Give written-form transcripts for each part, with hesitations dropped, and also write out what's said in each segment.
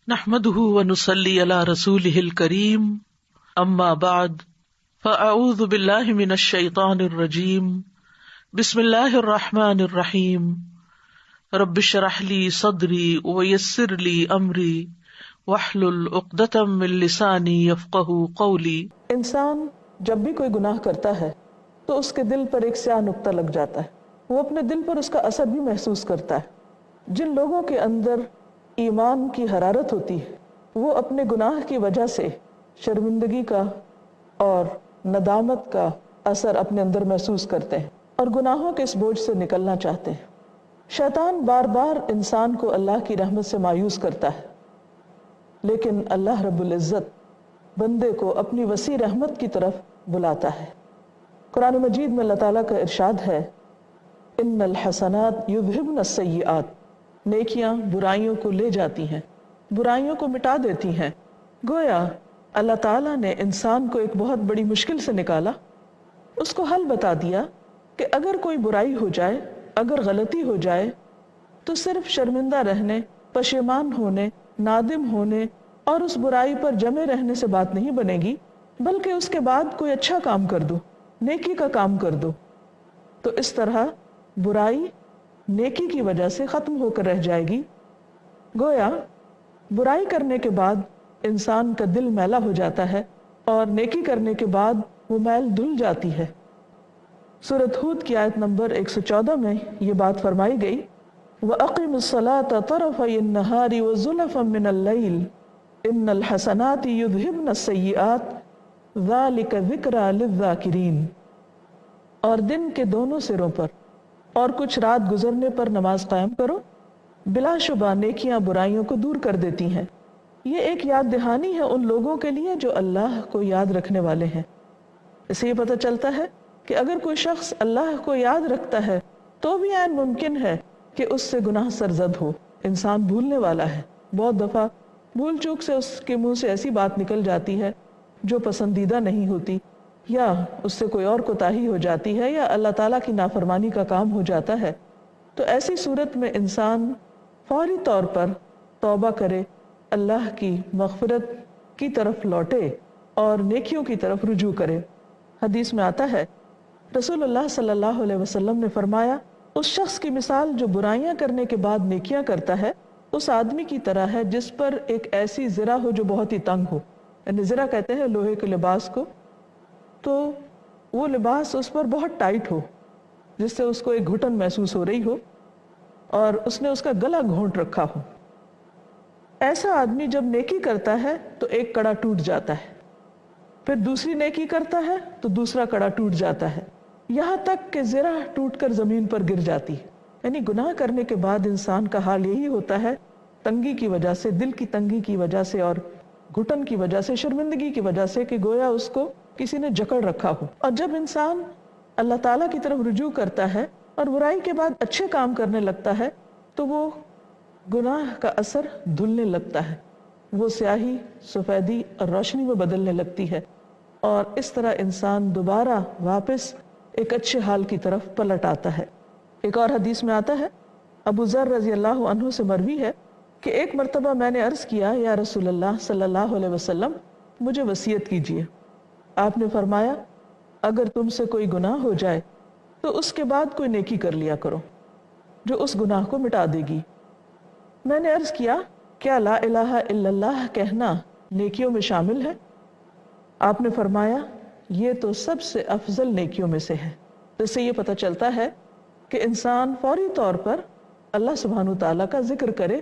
نحمده ونصلي على رسوله الكريم اما بعد فاعوذ بالله من الشيطان الرجيم بسم الله الرحمن الرحيم رب اشرح لي صدري ويسر لي امري واحلل عقدة من لساني يفقهوا قولي۔ انسان جب بھی کوئی گناہ کرتا ہے تو اس کے دل پر ایک سیاہ نقطہ لگ جاتا ہے، وہ اپنے دل پر اس کا اثر بھی محسوس کرتا ہے۔ جن لوگوں کے اندر ایمان کی حرارت ہوتی ہے وہ اپنے گناہ کی وجہ سے شرمندگی کا اور ندامت کا اثر اپنے اندر محسوس کرتے ہیں اور گناہوں کے اس بوجھ سے نکلنا چاہتے ہیں۔ شیطان بار بار انسان کو اللہ کی رحمت سے مایوس کرتا ہے، لیکن اللہ رب العزت بندے کو اپنی وسیع رحمت کی طرف بلاتا ہے۔ قرآن مجید میں اللہ تعالیٰ کا ارشاد ہے، ان الحسنات یذہبن السیئات، نیکیاں برائیوں کو لے جاتی ہیں، برائیوں کو مٹا دیتی ہیں۔ گویا اللہ تعالیٰ نے انسان کو ایک بہت بڑی مشکل سے نکالا، اس کو حل بتا دیا کہ اگر کوئی برائی ہو جائے، اگر غلطی ہو جائے تو صرف شرمندہ رہنے، پشیمان ہونے، نادم ہونے اور اس برائی پر جمے رہنے سے بات نہیں بنے گی، بلکہ اس کے بعد کوئی اچھا کام کر دو، نیکی کا کام کر دو، تو اس طرح برائی نیکی کی وجہ سے ختم ہو کر رہ جائے گی۔ گویا برائی کرنے کے بعد انسان کا دل میلا ہو جاتا ہے اور نیکی کرنے کے بعد وہ میل دھل جاتی ہے۔ سورۃ ہود کی آیت نمبر 114 میں یہ بات فرمائی گئی، وَأَقِمِ الصَّلَاةَ طَرَفَيِ النَّهَارِ وَزُلَفًا مِّنَ اللَّيْلِ إِنَّ الْحَسَنَاتِ يُذْهِبْنَ السَّيِّئَاتِ ذَلِكَ ذِكْرَىٰ لِلذَّاكِرِينَ، اور دن کے دونوں سروں پر اور کچھ رات گزرنے پر نماز قائم کرو، بلا شبہ نیکیاں برائیوں کو دور کر دیتی ہیں۔ یہ ایک یاد دہانی ہے ان لوگوں کے لیے جو اللہ کو یاد رکھنے والے ہیں۔ اس سے یہ پتہ چلتا ہے کہ اگر کوئی شخص اللہ کو یاد رکھتا ہے تو بھی عین ممکن ہے کہ اس سے گناہ سرزد ہو۔ انسان بھولنے والا ہے، بہت دفعہ بھول چوک سے اس کے منہ سے ایسی بات نکل جاتی ہے جو پسندیدہ نہیں ہوتی، یا اس سے کوئی اور کوتاہی ہو جاتی ہے، یا اللہ تعالیٰ کی نافرمانی کا کام ہو جاتا ہے۔ تو ایسی صورت میں انسان فوری طور پر توبہ کرے، اللہ کی مغفرت کی طرف لوٹے اور نیکیوں کی طرف رجوع کرے۔ حدیث میں آتا ہے، رسول اللہ صلی اللہ علیہ وسلم نے فرمایا، اس شخص کی مثال جو برائیاں کرنے کے بعد نیکیاں کرتا ہے اس آدمی کی طرح ہے جس پر ایک ایسی زرہ ہو جو بہت ہی تنگ ہو، یعنی زرہ کہتے ہیں لوہے کے لباس کو، تو وہ لباس اس پر بہت ٹائٹ ہو جس سے اس کو ایک گھٹن محسوس ہو رہی ہو اور اس نے اس کا گلا گھونٹ رکھا ہو۔ ایسا آدمی جب نیکی کرتا ہے تو ایک کڑا ٹوٹ جاتا ہے، پھر دوسری نیکی کرتا ہے تو دوسرا کڑا ٹوٹ جاتا ہے، یہاں تک کہ زرہ ٹوٹ کر زمین پر گر جاتی ہے۔ یعنی گناہ کرنے کے بعد انسان کا حال یہی ہوتا ہے، تنگی کی وجہ سے، دل کی تنگی کی وجہ سے اور گھٹن کی وجہ سے، شرمندگی کی وجہ سے، کہ گویا اس کو کسی نے جکڑ رکھا ہو۔ اور جب انسان اللہ تعالیٰ کی طرف رجوع کرتا ہے اور برائی کے بعد اچھے کام کرنے لگتا ہے تو وہ گناہ کا اثر دھلنے لگتا ہے، وہ سیاہی سفیدی اور روشنی میں بدلنے لگتی ہے، اور اس طرح انسان دوبارہ واپس ایک اچھے حال کی طرف پلٹ آتا ہے۔ ایک اور حدیث میں آتا ہے، ابو ذر رضی اللہ عنہ سے مروی ہے کہ ایک مرتبہ میں نے عرض کیا، یا رسول اللہ صلی اللہ علیہ وسلم مجھے وصیت کیجیے۔ آپ نے فرمایا، اگر تم سے کوئی گناہ ہو جائے تو اس کے بعد کوئی نیکی کر لیا کرو جو اس گناہ کو مٹا دے گی۔ میں نے عرض کیا، کیا لا الہ الا اللہ کہنا نیکیوں میں شامل ہے؟ آپ نے فرمایا، یہ تو سب سے افضل نیکیوں میں سے ہے۔ اس سے یہ پتہ چلتا ہے کہ انسان فوری طور پر اللہ سبحانہ تعالیٰ کا ذکر کرے،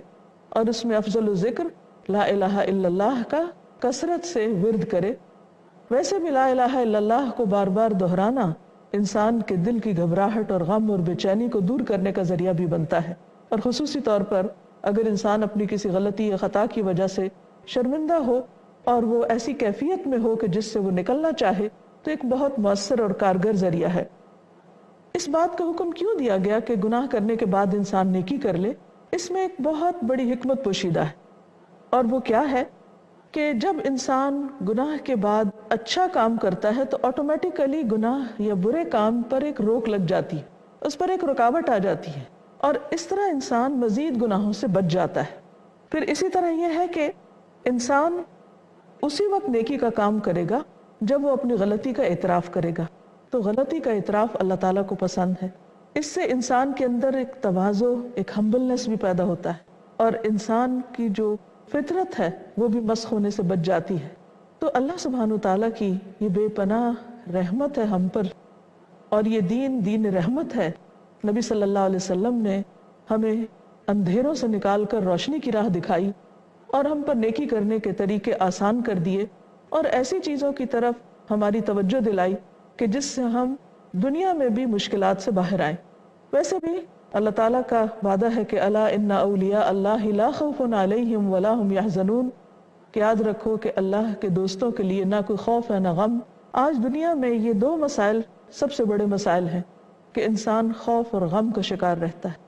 اور اس میں افضل الذکر لا الہ الا اللہ کا کثرت سے ورد کرے۔ ویسے بھی لا الہ الا اللہ کو بار بار دہرانا انسان کے دل کی گھبراہٹ اور غم اور بے چینی کو دور کرنے کا ذریعہ بھی بنتا ہے، اور خصوصی طور پر اگر انسان اپنی کسی غلطی یا خطا کی وجہ سے شرمندہ ہو اور وہ ایسی کیفیت میں ہو کہ جس سے وہ نکلنا چاہے، تو ایک بہت مؤثر اور کارگر ذریعہ ہے۔ اس بات کا حکم کیوں دیا گیا کہ گناہ کرنے کے بعد انسان نیکی کر لے؟ اس میں ایک بہت بڑی حکمت پوشیدہ ہے، اور وہ کیا ہے کہ جب انسان گناہ کے بعد اچھا کام کرتا ہے تو آٹومیٹیکلی گناہ یا برے کام پر ایک روک لگ جاتی ہے، اس پر ایک رکاوٹ آ جاتی ہے، اور اس طرح انسان مزید گناہوں سے بچ جاتا ہے۔ پھر اسی طرح یہ ہے کہ انسان اسی وقت نیکی کا کام کرے گا جب وہ اپنی غلطی کا اعتراف کرے گا. تو غلطی کا اعتراف اللہ تعالیٰ کو پسند ہے. اس سے انسان کے اندر ایک تواضع، ایک ہمبلنس بھی پیدا ہوتا ہے، اور انسان کی جو فطرت ہے وہ بھی مسخ ہونے سے بچ جاتی ہے. تو اللہ سبحانہ وتعالیٰ کی یہ بے پناہ رحمت ہے ہم پر، اور یہ دین رحمت ہے. نبی صلی اللہ علیہ وسلم نے ہمیں اندھیروں سے نکال کر روشنی کی راہ دکھائی، اور ہم پر نیکی کرنے کے طریقے آسان کر دیے، اور ایسی چیزوں کی طرف ہماری توجہ دلائی کہ جس سے ہم دنیا میں بھی مشکلات سے باہر آئیں. ویسے بھی اللہ تعالیٰ کا وعدہ ہے کہ الا ان اولیاء اللہ لا خوف علیہم ولا هم یحزنون، کہ یاد رکھو کہ اللہ کے دوستوں کے لیے نہ کوئی خوف ہے نہ غم. آج دنیا میں یہ دو مسائل سب سے بڑے مسائل ہیں کہ انسان خوف اور غم کا شکار رہتا ہے،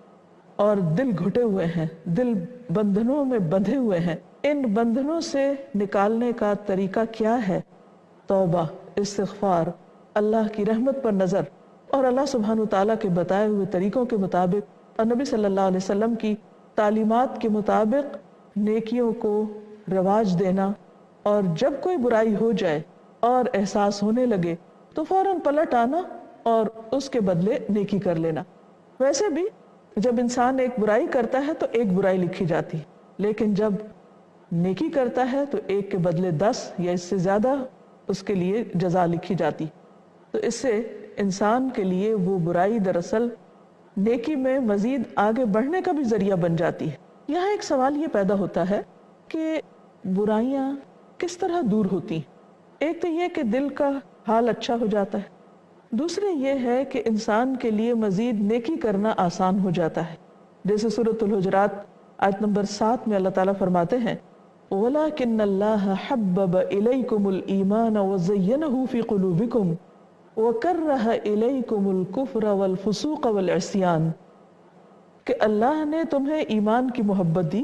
اور دل گھٹے ہوئے ہیں، دل بندھنوں میں بندھے ہوئے ہیں. ان بندھنوں سے نکالنے کا طریقہ کیا ہے؟ توبہ، استغفار، اللہ کی رحمت پر نظر، اور اللہ سبحانہ تعالیٰ کے بتائے ہوئے طریقوں کے مطابق اور نبی صلی اللہ علیہ وسلم کی تعلیمات کے مطابق نیکیوں کو رواج دینا. اور جب کوئی برائی ہو جائے اور احساس ہونے لگے تو فوراً پلٹ آنا اور اس کے بدلے نیکی کر لینا. ویسے بھی جب انسان ایک برائی کرتا ہے تو ایک برائی لکھی جاتی، لیکن جب نیکی کرتا ہے تو ایک کے بدلے 10 یا اس سے زیادہ اس کے لیے جزا لکھی جاتی. تو اس سے انسان کے لیے وہ برائی دراصل نیکی میں مزید آگے بڑھنے کا بھی ذریعہ بن جاتی ہے. یہاں ایک سوال یہ پیدا ہوتا ہے کہ برائیاں کس طرح دور ہوتی؟ ایک تو یہ کہ دل کا حال اچھا ہو جاتا ہے، دوسرے یہ ہے کہ انسان کے لیے مزید نیکی کرنا آسان ہو جاتا ہے. جیسے سورۃ الحجرات آیت نمبر 7 میں اللہ تعالیٰ فرماتے ہیں وَلَكِنَّ اللَّهَ حَبَّبَ إِلَيْكُمُ الْإِيمَانَ وَزَيَّنَهُ فِي قُلُوبِكُمْ وَكَرَّهَ إِلَيْكُمُ الْكُفْرَ وَالْفُسُوقَ وَالْعِصْيَانَ، کہ اللہ نے تمہیں ایمان کی محبت دی،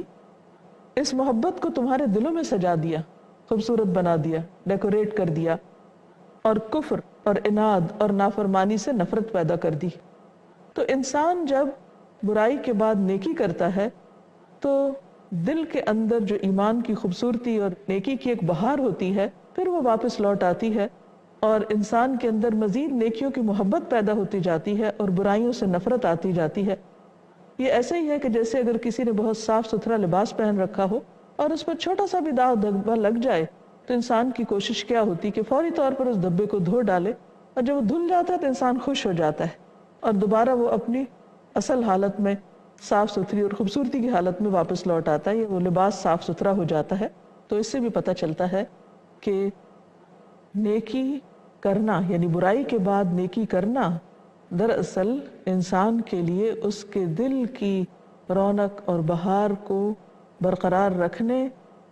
اس محبت کو تمہارے دلوں میں سجا دیا، خوبصورت بنا دیا، ڈیکوریٹ کر دیا، اور کفر اور اناد اور نافرمانی سے نفرت پیدا کر دی. تو انسان جب برائی کے بعد نیکی کرتا ہے تو دل کے اندر جو ایمان کی خوبصورتی اور نیکی کی ایک بہار ہوتی ہے پھر وہ واپس لوٹ آتی ہے، اور انسان کے اندر مزید نیکیوں کی محبت پیدا ہوتی جاتی ہے اور برائیوں سے نفرت آتی جاتی ہے. یہ ایسے ہی ہے کہ جیسے اگر کسی نے بہت صاف ستھرا لباس پہن رکھا ہو اور اس پر چھوٹا سا بھی داغ دھبا لگ جائے تو انسان کی کوشش کیا ہوتی کہ فوری طور پر اس دھبے کو دھو ڈالے، اور جب وہ دھل جاتا ہے تو انسان خوش ہو جاتا ہے اور دوبارہ وہ اپنی اصل حالت میں صاف ستھری اور خوبصورتی کی حالت میں واپس لوٹ آتا ہے، وہ لباس صاف ستھرا ہو جاتا ہے. تو اس سے بھی پتہ چلتا ہے کہ نیکی کرنا یعنی برائی کے بعد نیکی کرنا دراصل انسان کے لیے اس کے دل کی رونق اور بہار کو برقرار رکھنے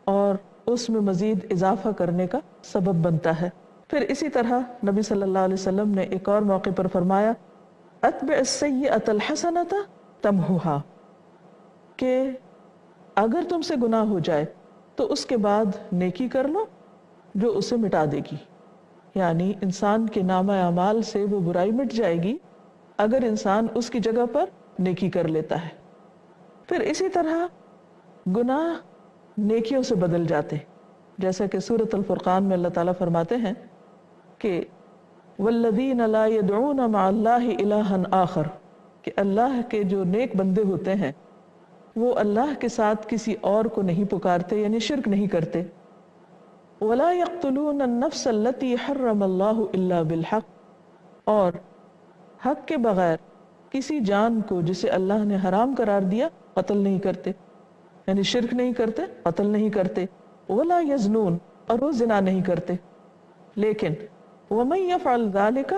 اور اس میں مزید اضافہ کرنے کا سبب بنتا ہے. پھر اسی طرح نبی صلی اللہ علیہ وسلم نے ایک اور موقع پر فرمایا اتبع السیئۃ الحسنۃ تمحوہا، کہ اگر تم سے گناہ ہو جائے تو اس کے بعد نیکی کر لو جو اسے مٹا دے گی. یعنی انسان کے نامہ اعمال سے وہ برائی مٹ جائے گی اگر انسان اس کی جگہ پر نیکی کر لیتا ہے. پھر اسی طرح گناہ نیکیوں سے بدل جاتے، جیسا کہ سورۃ الفرقان میں اللہ تعالیٰ فرماتے ہیں کہ والذین لا يدعون مع اللہ الہا آخر، کہ اللہ کے جو نیک بندے ہوتے ہیں وہ اللہ کے ساتھ کسی اور کو نہیں پکارتے یعنی شرک نہیں کرتے. ولا يقتلون النفس التي حرم اللہ الا بالحق، اور حق کے بغیر کسی جان کو جسے اللہ نے حرام قرار دیا قتل نہیں کرتے، یعنی شرک نہیں کرتے، قتل نہیں کرتے. ولا یزنون، اور وہ زنا نہیں کرتے. لیکن ومن یفعل ذلک،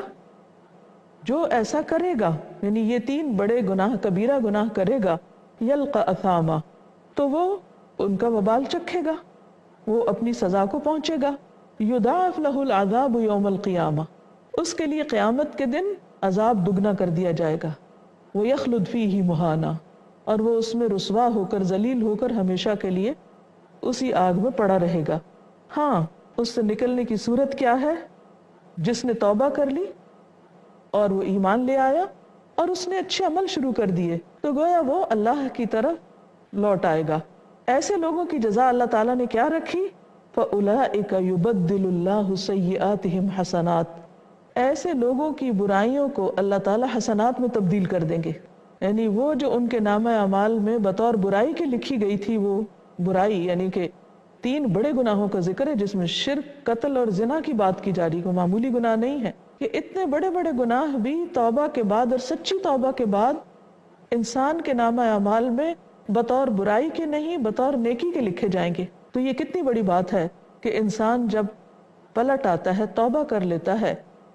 جو ایسا کرے گا یعنی یہ 3 بڑے گناہ کبیرہ گناہ کرے گا، یلقى اثاما، تو وہ ان کا وبال چکھے گا، وہ اپنی سزا کو پہنچے گا. یضاعف له العذاب یوم القیامہ، اس کے لیے قیامت کے دن عذاب دگنا کر دیا جائے گا. ویخلد فیہ مہانا، اور وہ اس میں رسوا ہو کر ذلیل ہو کر ہمیشہ کے لیے اسی آگ میں پڑا رہے گا. ہاں، اس سے نکلنے کی صورت کیا ہے؟ جس نے توبہ کر لی اور وہ ایمان لے آیا اور اس نے اچھے عمل شروع کر دیے تو گویا وہ اللہ کی طرف لوٹ آئے گا. ایسے لوگوں کی جزا اللہ تعالیٰ نے کیا رکھی؟ فَأُولَئِكَ يُبَدِّلُ اللَّهُ سَيِّئَاتِهِمْ حَسَنَاتٍ، ایسے لوگوں کی برائیوں کو اللہ تعالیٰ حسنات میں تبدیل کر دیں گے. یعنی وہ جو ان کے نامہ اعمال میں بطور برائی کے لکھی گئی تھی، وہ برائی یعنی کہ 3 بڑے گناہوں کا ذکر ہے جس میں شرک، قتل اور زنا کی بات کی جا رہی، کوئی معمولی گناہ نہیں ہے. کہ اتنے بڑے بڑے گناہ بھی توبہ کے بعد اور سچی توبہ کے بعد انسان کے نامہ اعمال میں بطور برائی کے نہیں، بطور نیکی کے لکھے جائیں گے. تو یہ کتنی بڑی بات ہے کہ انسان جب پلٹ آتا ہے، توبہ کر لیتا ہے،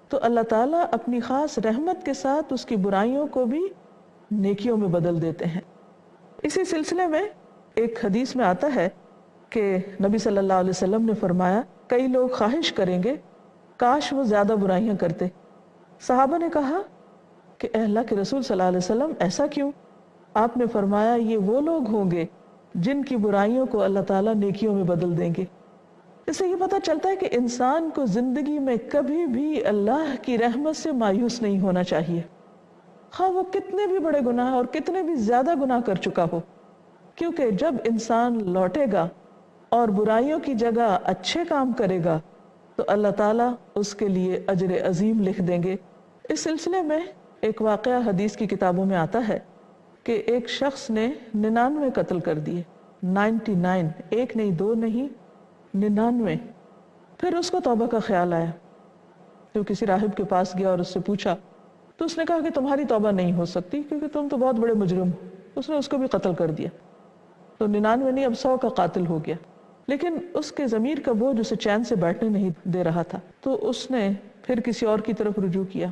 تو اللہ تعالیٰ اپنی خاص رحمت کے ساتھ اس کی برائیوں کو بھی نیکیوں میں بدل دیتے ہیں. اسی سلسلے میں ایک حدیث میں آتا ہے کہ نبی صلی اللہ علیہ وسلم نے فرمایا، کئی لوگ خواہش کریں گے کاش وہ زیادہ برائیاں کرتے. صحابہ نے کہا کہ اے اللہ کے رسول صلی اللہ علیہ وسلم ایسا کیوں؟ آپ نے فرمایا یہ وہ لوگ ہوں گے جن کی برائیوں کو اللہ تعالیٰ نیکیوں میں بدل دیں گے. اس سے یہ پتہ چلتا ہے کہ انسان کو زندگی میں کبھی بھی اللہ کی رحمت سے مایوس نہیں ہونا چاہیے، خواہ وہ کتنے بھی بڑے گناہ اور کتنے بھی زیادہ گناہ کر چکا ہو. کیونکہ جب انسان لوٹے گا اور برائیوں کی جگہ اچھے کام کرے گا تو اللہ تعالیٰ اس کے لیے اجر عظیم لکھ دیں گے. اس سلسلے میں ایک واقعہ حدیث کی کتابوں میں آتا ہے کہ ایک شخص نے 99 قتل کر دیے، 99، ایک نہیں، 2 نہیں، 99. پھر اس کو توبہ کا خیال آیا، جو کسی راہب کے پاس گیا اور اس سے پوچھا تو اس نے کہا کہ تمہاری توبہ نہیں ہو سکتی کیونکہ تم تو بہت بڑے مجرم ہو. اس نے اس کو بھی قتل کر دیا. تو 99 نہیں، اب 100 کا قاتل ہو گیا. لیکن اس کے ضمیر کا بوجھ اسے چین سے بیٹھنے نہیں دے رہا تھا. تو اس نے پھر کسی اور کی طرف رجوع کیا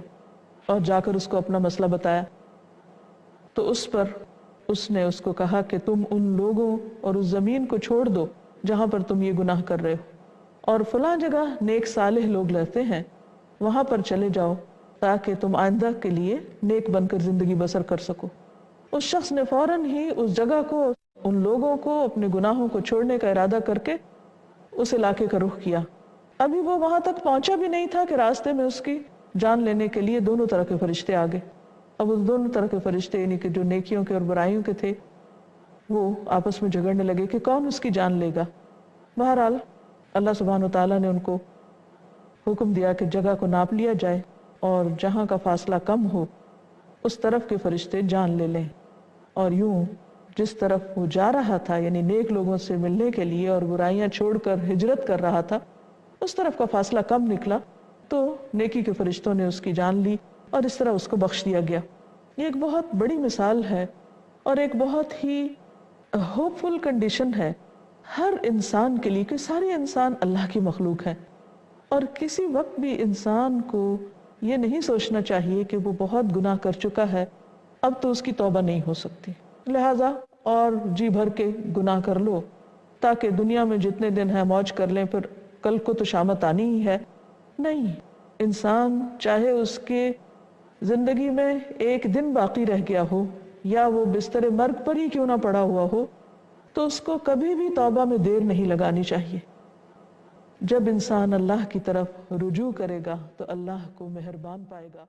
اور جا کر اس کو اپنا مسئلہ بتایا. تو اس پر اس نے اس کو کہا کہ تم ان لوگوں اور اس زمین کو چھوڑ دو جہاں پر تم یہ گناہ کر رہے ہو، اور فلاں جگہ نیک صالح لوگ رہتے ہیں، وہاں پر چلے جاؤ تاکہ تم آئندہ کے لیے نیک بن کر زندگی بسر کر سکو. اس شخص نے فوراً ہی اس جگہ کو، ان لوگوں کو، اپنے گناہوں کو چھوڑنے کا ارادہ کر کے اس علاقے کا رخ کیا. ابھی وہ وہاں تک پہنچا بھی نہیں تھا کہ راستے میں اس کی جان لینے کے لیے دونوں طرح کے فرشتے آ گئے. اب اس دونوں طرح کے فرشتے یعنی کہ جو نیکیوں کے اور برائیوں کے تھے وہ آپس میں جھگڑنے لگے کہ کون اس کی جان لے گا. بہرحال اللہ سبحانہ و تعالیٰ نے ان کو حکم دیا کہ جگہ کو ناپ لیا جائے اور جہاں کا فاصلہ کم ہو اس طرف کے فرشتے جان لے لیں. اور یوں جس طرف وہ جا رہا تھا یعنی نیک لوگوں سے ملنے کے لیے اور برائیاں چھوڑ کر ہجرت کر رہا تھا، اس طرف کا فاصلہ کم نکلا تو نیکی کے فرشتوں نے اس کی جان لی اور اس طرح اس کو بخش دیا گیا. یہ ایک بہت بڑی مثال ہے اور ایک بہت ہی ہوپ فل کنڈیشن ہے ہر انسان کے لیے کہ سارے انسان اللہ کی مخلوق ہیں، اور کسی وقت بھی انسان کو یہ نہیں سوچنا چاہیے کہ وہ بہت گناہ کر چکا ہے، اب تو اس کی توبہ نہیں ہو سکتی، لہٰذا اور جی بھر کے گناہ کر لو تاکہ دنیا میں جتنے دن ہے موج کر لیں، پھر کل کو تو شامت آنی ہی ہے. نہیں، انسان چاہے اس کے زندگی میں ایک دن باقی رہ گیا ہو یا وہ بستر مرگ پر ہی کیوں نہ پڑا ہوا ہو، تو اس کو کبھی بھی توبہ میں دیر نہیں لگانی چاہیے. جب انسان اللہ کی طرف رجوع کرے گا تو اللہ کو مہربان پائے گا.